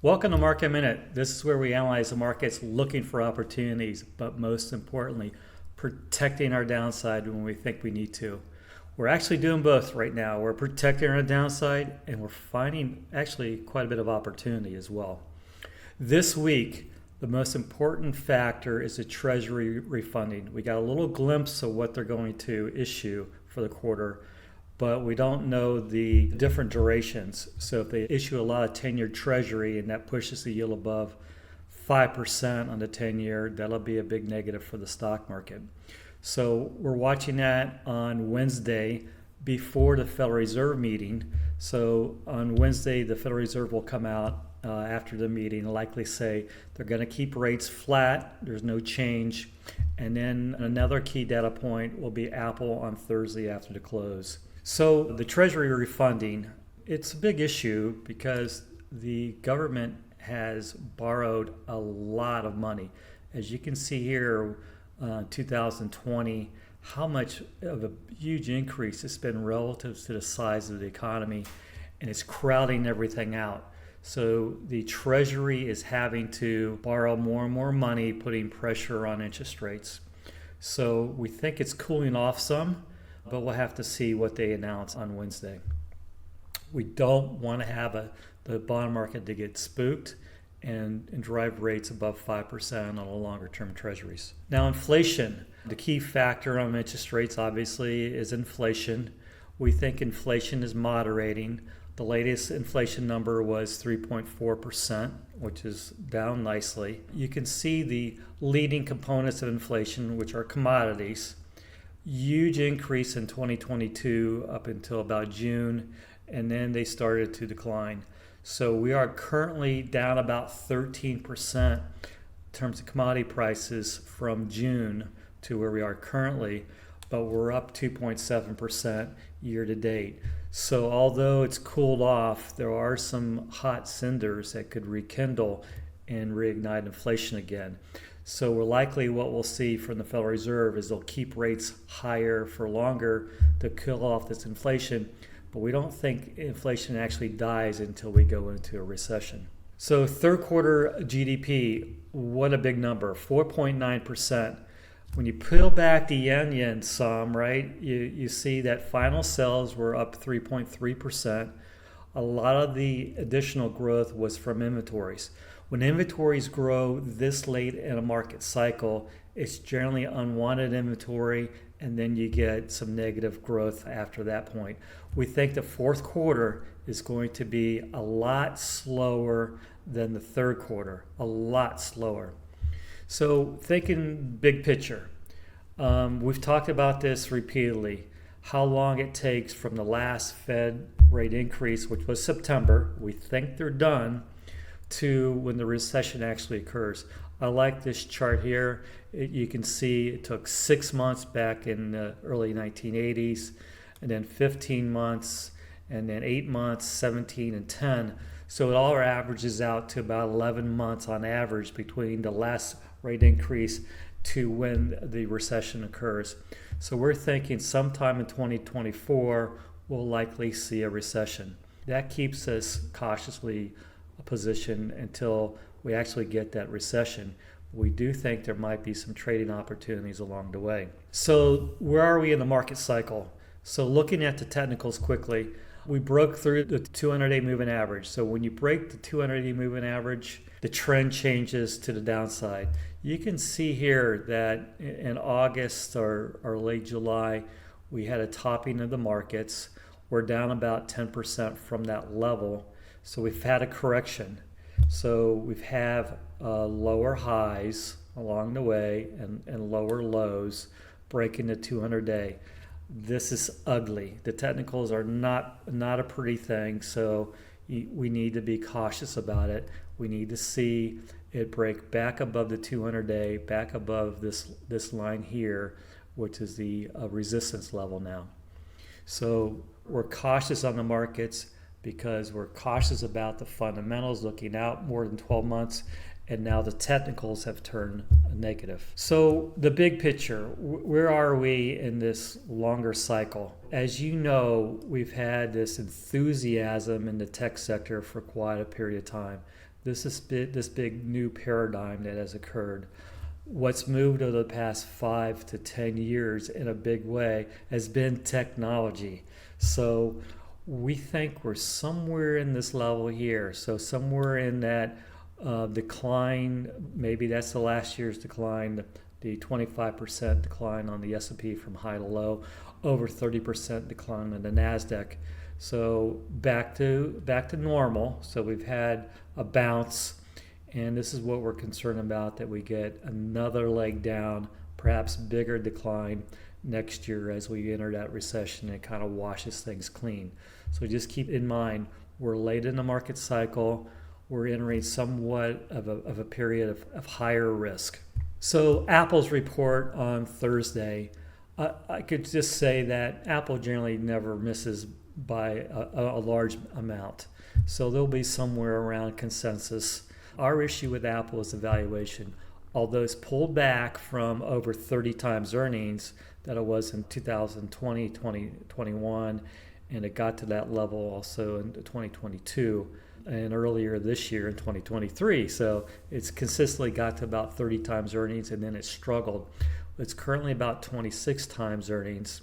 Welcome to Market Minute. This is where we analyze the markets looking for opportunities, but most importantly, protecting our downside when we think we need to. We're actually doing both right now. We're protecting our downside and we're finding actually quite a bit of opportunity as well. This week, the most important factor is the Treasury refunding. We got a little glimpse of what they're going to issue for the quarter, but we don't know the different durations. So if they issue a lot of 10-year Treasury and that pushes the yield above 5% on the 10-year, that'll be a big negative for the stock market. So we're watching that on Wednesday before the Federal Reserve meeting. So on Wednesday, the Federal Reserve will come out after the meeting and likely say they're going to keep rates flat, there's no change. And then another key data point will be Apple on Thursday after the close. So the Treasury refunding, it's a big issue because the government has borrowed a lot of money. As you can see here, 2020, how much of a huge increase it's been relative to the size of the economy, and it's crowding everything out. So the Treasury is having to borrow more and more money, putting pressure on interest rates. So we think it's cooling off some, but we'll have to see what they announce on Wednesday. We don't want to have the bond market to get spooked and drive rates above 5% on the longer term treasuries. Now, inflation. The key factor on interest rates obviously is inflation. We think inflation is moderating. The latest inflation number was 3.4%, which is down nicely. You can see the leading components of inflation, which are commodities. Huge increase in 2022 up until about June, and then they started to decline. So we are currently down about 13% in terms of commodity prices from June to where we are currently, but we're up 2.7% year to date. So although it's cooled off, there are some hot cinders that could rekindle and reignite inflation again. So we're likely what we'll see from the Federal Reserve is they'll keep rates higher for longer to kill off this inflation, but we don't think inflation actually dies until we go into a recession. So third quarter GDP, what a big number, 4.9%. When you peel back the yen some, right, you see that final sales were up 3.3%. A lot of the additional growth was from inventories. When inventories grow this late in a market cycle, it's generally unwanted inventory, and then you get some negative growth after that point. We think the fourth quarter is going to be a lot slower than the third quarter, a lot slower. So thinking big picture, we've talked about this repeatedly, how long it takes from the last Fed rate increase, which was September, we think they're done, to when the recession actually occurs. I like this chart here. You can see it took 6 months back in the early 1980s, and then 15 months, and then 8 months, 17, and 10. So it all averages out to about 11 months on average between the last rate increase to when the recession occurs. So we're thinking sometime in 2024, we'll likely see a recession. That keeps us cautiously positioned until we actually get that recession. We do think there might be some trading opportunities along the way. So where are we in the market cycle? So looking at the technicals quickly, we broke through the 200-day moving average. So when you break the 200-day moving average, the trend changes to the downside. You can see here that in August or late July, we had a topping of the markets. We're down about 10% from that level. So we've had a correction. So we've had lower highs along the way and lower lows breaking the 200-day. This is ugly. The technicals are not a pretty thing, so we need to be cautious about it. We need to see it break back above the 200-day, back above this line here, which is the resistance level now. So we're cautious on the markets because we're cautious about the fundamentals looking out more than 12 months, and now the technicals have turned negative. So the big picture, where are we in this longer cycle? As you know, we've had this enthusiasm in the tech sector for quite a period of time. this big new paradigm that has occurred. What's moved over the past 5 to 10 years in a big way has been technology. So we think we're somewhere in this level here. So somewhere in that decline, maybe that's the last year's decline, the 25% decline on the S&P from high to low, over 30% decline on the NASDAQ. So back to normal. So we've had a bounce, and this is what we're concerned about, that we get another leg down, perhaps bigger decline next year as we enter that recession and it kind of washes things clean. So just keep in mind, we're late in the market cycle. We're entering somewhat of a period of higher risk. So Apple's report on Thursday, I could just say that Apple generally never misses by a large amount. So they'll be somewhere around consensus. Our issue with Apple is the valuation. Although it's pulled back from over 30 times earnings that it was in 2020, 2021, and it got to that level also in 2022 and earlier this year in 2023. So it's consistently got to about 30 times earnings, and then it struggled. It's currently about 26 times earnings.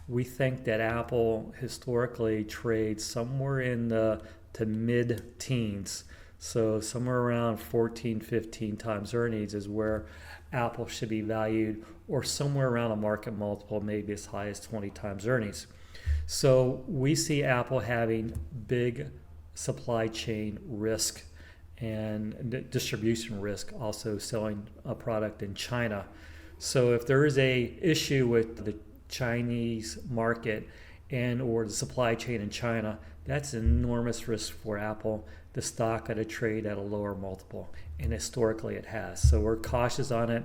We think that Apple historically trades somewhere in the to mid-teens. So somewhere around 14, 15 times earnings is where Apple should be valued, or somewhere around a market multiple, maybe as high as 20 times earnings. So we see Apple having big supply chain risk and distribution risk, also selling a product in China. So if there is a issue with the Chinese market and or the supply chain in China, that's an enormous risk for Apple. The stock got to trade at a lower multiple, and historically it has. So we're cautious on it.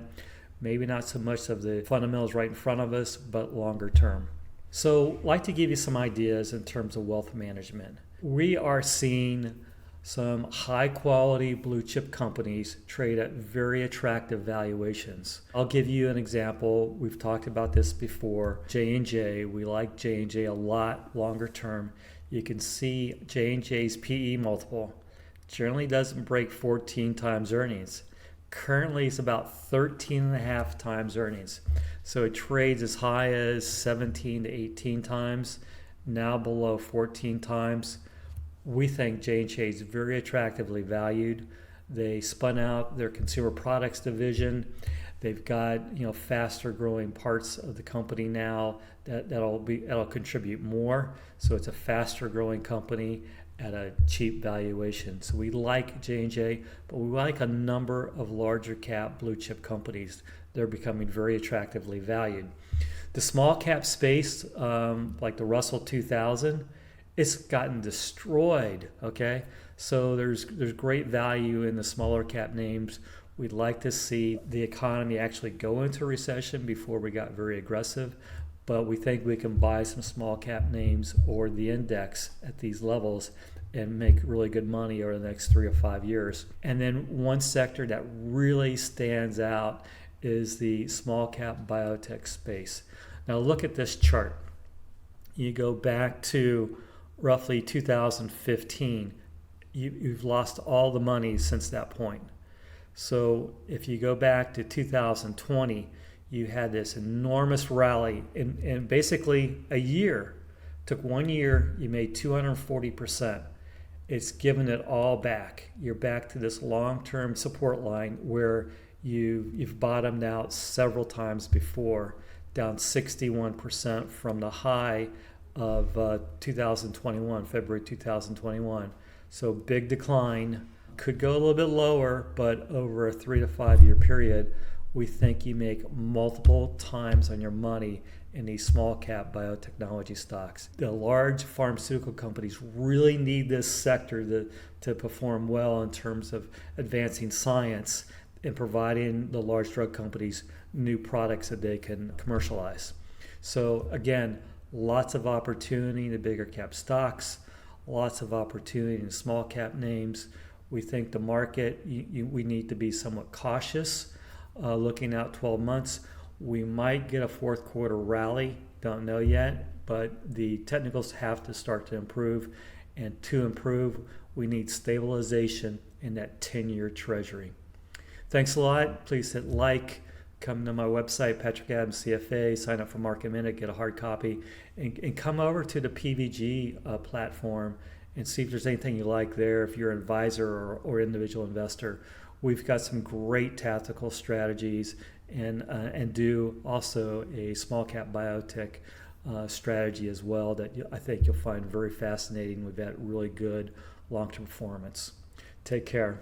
Maybe not so much of the fundamentals right in front of us, but longer term. So I'd like to give you some ideas in terms of wealth management. We are seeing some high quality blue chip companies trade at very attractive valuations. I'll give you an example. We've talked about this before. J&J, we like J&J a lot longer term. You can see J&J's PE multiple generally doesn't break 14 times earnings. Currently it's about 13 and a half times earnings. So it trades as high as 17 to 18 times, now below 14 times. We think J&J is very attractively valued. They spun out their consumer products division. They've got faster growing parts of the company now that'll contribute more. So it's a faster growing company at a cheap valuation. So we like J&J, but we like a number of larger cap blue chip companies. They're becoming very attractively valued. The small cap space, like the Russell 2000, it's gotten destroyed. Okay, so there's great value in the smaller cap names. We'd like to see the economy actually go into recession before we got very aggressive, but we think we can buy some small cap names or the index at these levels and make really good money over the next 3 or 5 years. And then one sector that really stands out is the small cap biotech space. Now look at this chart. You go back to roughly 2015, you've lost all the money since that point. So if you go back to 2020, you had this enormous rally in basically a year. Took 1 year, you made 240%. It's given it all back. You're back to this long-term support line where you've bottomed out several times before, down 61% from the high of 2021, February 2021. So big decline. Could go a little bit lower, but over a 3 to 5 year period, we think you make multiple times on your money in these small cap biotechnology stocks. The large pharmaceutical companies really need this sector to perform well in terms of advancing science and providing the large drug companies new products that they can commercialize. So again, lots of opportunity in the bigger cap stocks, lots of opportunity in small cap names. We think the market, we need to be somewhat cautious looking out 12 months. We might get a fourth quarter rally, don't know yet, but the technicals have to start to improve. And to improve, We need stabilization in that 10-year treasury. Thanks a lot. Please hit like. Come to my website, Patrick Adams CFA, sign up for Market Minute, get a hard copy, and come over to the PVG platform and see if there's anything you like there. If you're an advisor or individual investor, we've got some great tactical strategies and do also a small cap biotech strategy as well that I think you'll find very fascinating. We've got really good long-term performance. Take care.